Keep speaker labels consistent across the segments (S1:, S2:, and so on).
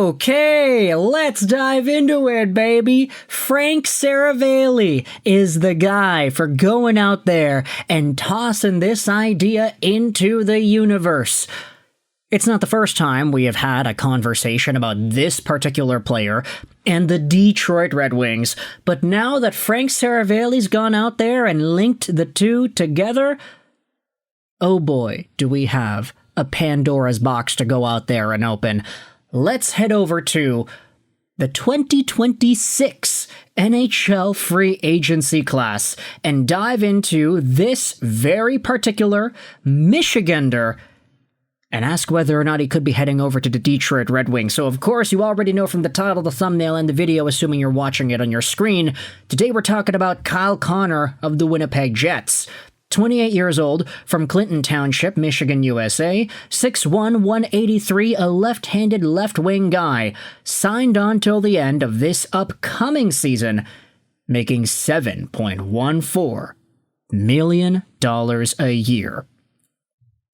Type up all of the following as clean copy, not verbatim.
S1: Okay, let's dive into it, baby. Frank Seravalli is the guy for going out there and tossing this idea into the universe. It's not the first time we have had a conversation about this particular player and the Detroit Red Wings, but now that Frank Seravalli's gone out there and linked the two together, oh boy, do we have a Pandora's box to go out there and open. Let's head over to the 2026 NHL free agency class and dive into this very particular Michigander and ask whether or not he could be heading over to the Detroit Red Wings. So, of course, you already know from the title, the thumbnail, and the video, assuming you're watching it on your screen. Today we're talking about Kyle Connor of the Winnipeg Jets. 28 years old, from Clinton Township, Michigan, USA, 6'1", 183, a left-handed left-wing guy, signed on till the end of this upcoming season, making $7.14 million a year.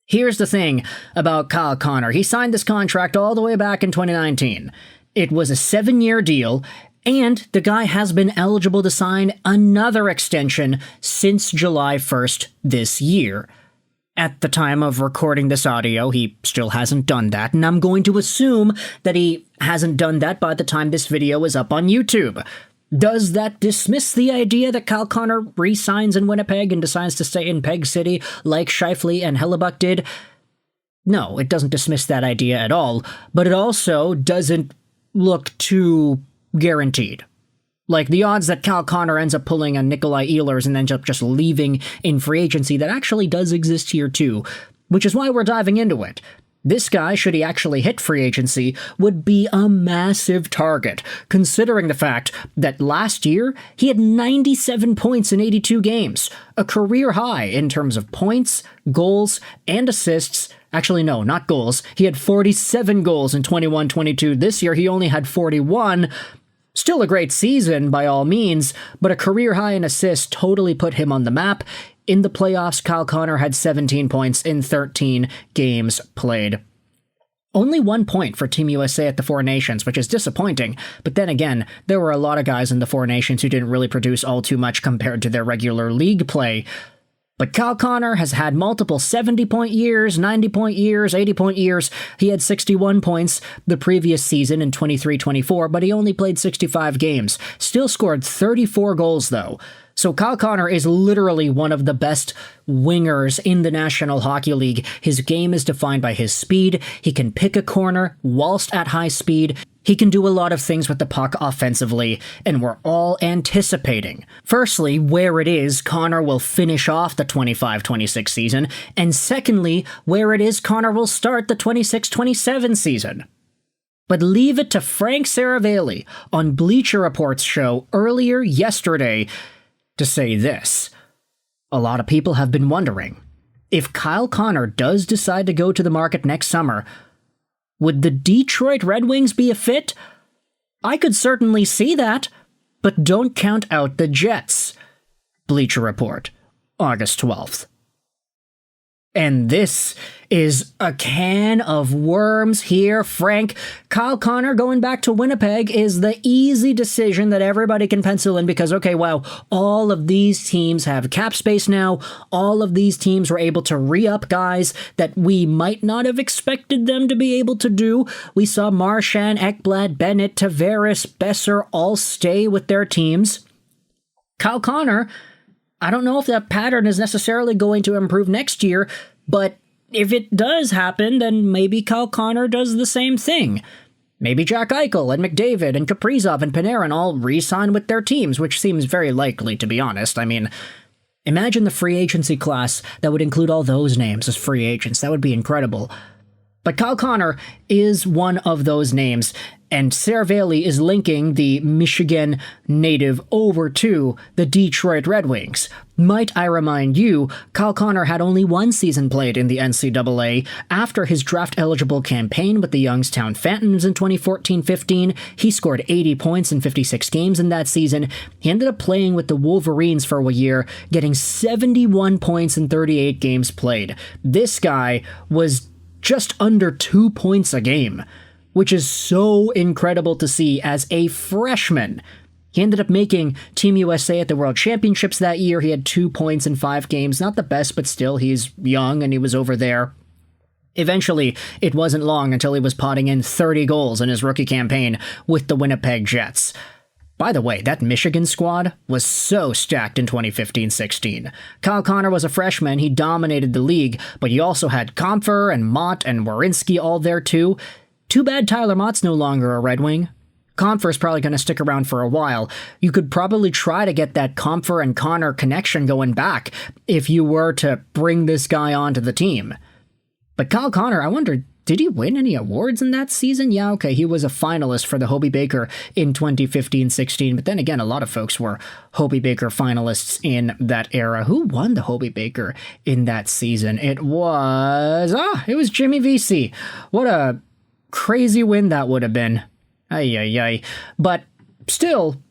S1: Here's the thing about Kyle Connor. He signed this contract all the way back in 2019. It was a 7-year deal, and the guy has been eligible to sign another extension since July 1st this year. At the time of recording this audio, he still hasn't done that, and I'm going to assume that he hasn't done that by the time this video is up on YouTube. Does that dismiss the idea that Kyle Connor re-signs in Winnipeg and decides to stay in Peg City like Scheifele and Hellebuyck did? No, it doesn't dismiss that idea at all, but it also doesn't look too guaranteed. Like, the odds that Kyle Connor ends up pulling a Nikolai Ehlers and ends up just leaving in free agency, that actually does exist here too, which is why we're diving into it. This guy, should he actually hit free agency, would be a massive target, considering the fact that last year he had 97 points in 82 games, a career high in terms of points, goals, and assists. Actually, no, not goals. He had 47 goals in 21-22. This year he only had 41. Still a great season by all means, but a career high in assists totally put him on the map. In the playoffs, Kyle Connor had 17 points in 13 games played. Only 1 point for Team USA at the Four Nations, which is disappointing, but then again, there were a lot of guys in the Four Nations who didn't really produce all too much compared to their regular league play. But Kyle Connor has had multiple 70-point years, 90-point years, 80-point years. He had 61 points the previous season in 23-24, but he only played 65 games. Still scored 34 goals, though. So Kyle Connor is literally one of the best wingers in the National Hockey League. His game is defined by his speed. He can pick a corner whilst at high speed. He can do a lot of things with the puck offensively, and we're all anticipating, firstly, where it is Connor will finish off the 25-26 season, and secondly, where it is Connor will start the 26-27 season. But leave it to Frank Seravalli on Bleacher Report's show earlier yesterday to say this. A lot of people have been wondering, if Kyle Connor does decide to go to the market next summer, would the Detroit Red Wings be a fit? I could certainly see that, but don't count out the Jets. Bleacher Report, August 12th. And this is a can of worms here, Frank. Kyle Connor going back to Winnipeg is the easy decision that everybody can pencil in because, okay, wow, all of these teams have cap space now. All of these teams were able to re-up guys that we might not have expected them to be able to do. We saw Marchand, Ekblad, Bennett, Tavares, Besser all stay with their teams. Kyle Connor, I don't know if that pattern is necessarily going to improve next year, but if it does happen, then maybe Kyle Connor does the same thing. Maybe Jack Eichel and McDavid and Kaprizov and Panarin all re-sign with their teams, which seems very likely, to be honest. I mean, imagine the free agency class that would include all those names as free agents. That would be incredible. But Kyle Connor is one of those names, and Seravalli is linking the Michigan native over to the Detroit Red Wings. Might I remind you, Kyle Connor had only one season played in the NCAA. After his draft-eligible campaign with the Youngstown Phantoms in 2014-15, he scored 80 points in 56 games in that season. He ended up playing with the Wolverines for a year, getting 71 points in 38 games played. This guy was just under 2 points a game, which is so incredible to see as a freshman. He ended up making Team USA at the World Championships that year. He had 2 points in 5 games. Not the best, but still, he's young and he was over there. Eventually, it wasn't long until he was potting in 30 goals in his rookie campaign with the Winnipeg Jets. By the way, that Michigan squad was so stacked in 2015-16. Kyle Connor was a freshman, he dominated the league, but he also had Compher and Mott and Werenski all there too. Too bad Tyler Mott's no longer a Red Wing. Compher's probably going to stick around for a while. You could probably try to get that Compher and Connor connection going back if you were to bring this guy onto the team. But Kyle Connor, I wonder, did he win any awards in that season? Yeah, okay, he was a finalist for the Hobey Baker in 2015-16, but then again, a lot of folks were Hobey Baker finalists in that era. Who won the Hobey Baker in that season? It was Jimmy Vesey. What a crazy win that would have been. Ay. But still,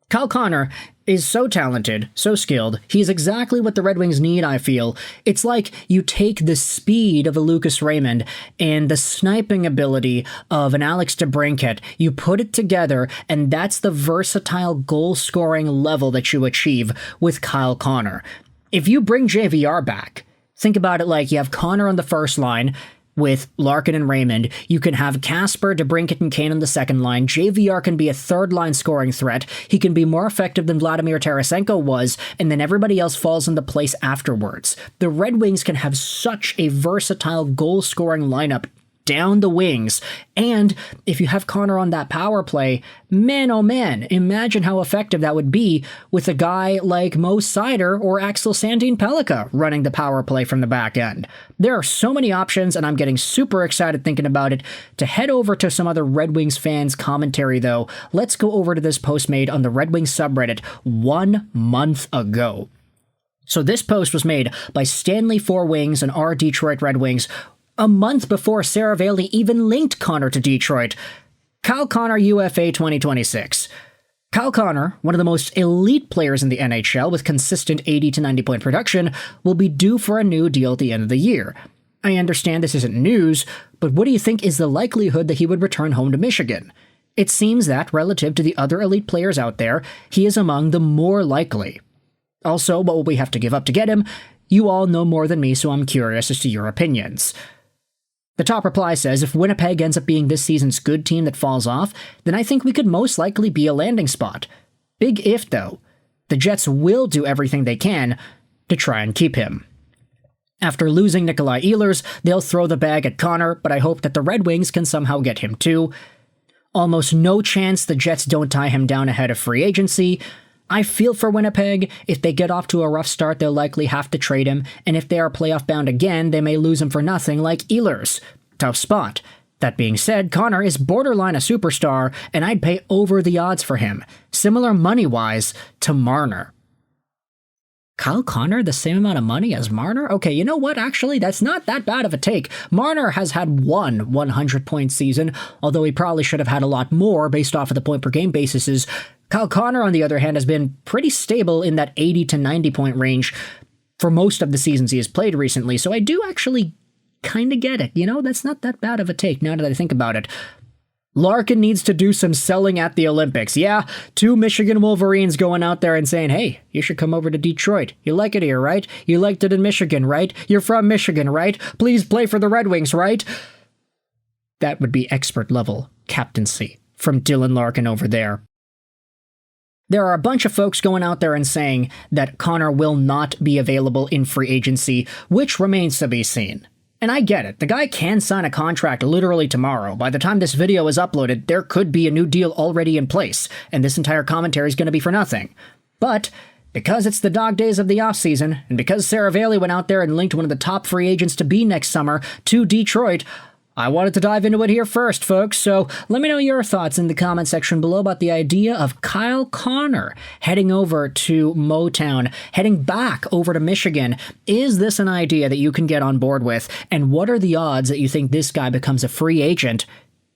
S1: Kyle Connor is so talented, so skilled. He's exactly what the Red Wings need, I feel. It's like you take the speed of a Lucas Raymond and the sniping ability of an Alex DeBrincat, you put it together, and that's the versatile goal-scoring level that you achieve with Kyle Connor. If you bring JVR back, think about it like you have Connor on the first line, with Larkin and Raymond, you can have Casper, DeBrincat, and Kane on the second line. JVR can be a third-line scoring threat. He can be more effective than Vladimir Tarasenko was, and then everybody else falls into place afterwards. The Red Wings can have such a versatile goal-scoring lineup down the wings, and if you have Connor on that power play, man oh man, imagine how effective that would be with a guy like Mo Seider or Axel Sandin Pellikka running the power play from the back end. There are so many options, and I'm getting super excited thinking about it. To head over to some other Red Wings fans' commentary, though, let's go over to this post made on the Red Wings subreddit 1 month ago. So this post was made by Stanley Four Wings and our Detroit Red Wings a month before Seravalli even linked Connor to Detroit. Kyle Connor UFA 2026. Kyle Connor, one of the most elite players in the NHL with consistent 80 to 90 point production, will be due for a new deal at the end of the year. I understand this isn't news, but what do you think is the likelihood that he would return home to Michigan? It seems that, relative to the other elite players out there, he is among the more likely. Also, what will we have to give up to get him? You all know more than me, so I'm curious as to your opinions. The top reply says, if Winnipeg ends up being this season's good team that falls off, then I think we could most likely be a landing spot. Big if, though. The Jets will do everything they can to try and keep him. After losing Nikolai Ehlers, they'll throw the bag at Connor, but I hope that the Red Wings can somehow get him too. Almost no chance the Jets don't tie him down ahead of free agency. I feel for Winnipeg. If they get off to a rough start, they'll likely have to trade him, and if they are playoff bound again, they may lose him for nothing like Ehlers. Tough spot. That being said, Connor is borderline a superstar, and I'd pay over the odds for him, similar money-wise to Marner. Kyle Connor, the same amount of money as Marner? Okay, you know what? Actually, that's not that bad of a take. Marner has had one 100-point season, although he probably should have had a lot more based off of the point-per-game basis. Kyle Connor, on the other hand, has been pretty stable in that 80 to 90-point range for most of the seasons he has played recently, so I do actually kind of get it. You know, that's not that bad of a take now that I think about it. Larkin needs to do some selling at the Olympics. Yeah, 2 Michigan Wolverines going out there and saying, hey, you should come over to Detroit. You like it here, right? You liked it in Michigan, right? You're from Michigan, right? Please play for the Red Wings, right? That would be expert level captaincy from Dylan Larkin over there. There are a bunch of folks going out there and saying that Connor will not be available in free agency, which remains to be seen. And I get it. The guy can sign a contract literally tomorrow. By the time this video is uploaded, there could be a new deal already in place, and this entire commentary is going to be for nothing. But because it's the dog days of the offseason, and because Seravalli went out there and linked one of the top free agents to be next summer to Detroit, I wanted to dive into it here first, folks, so let me know your thoughts in the comment section below about the idea of Kyle Connor heading over to Motown, heading back over to Michigan. Is this an idea that you can get on board with, and what are the odds that you think this guy becomes a free agent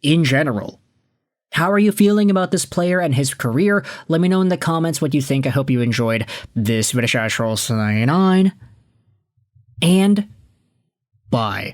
S1: in general? How are you feeling about this player and his career? Let me know in the comments what you think. I hope you enjoyed this video. And bye.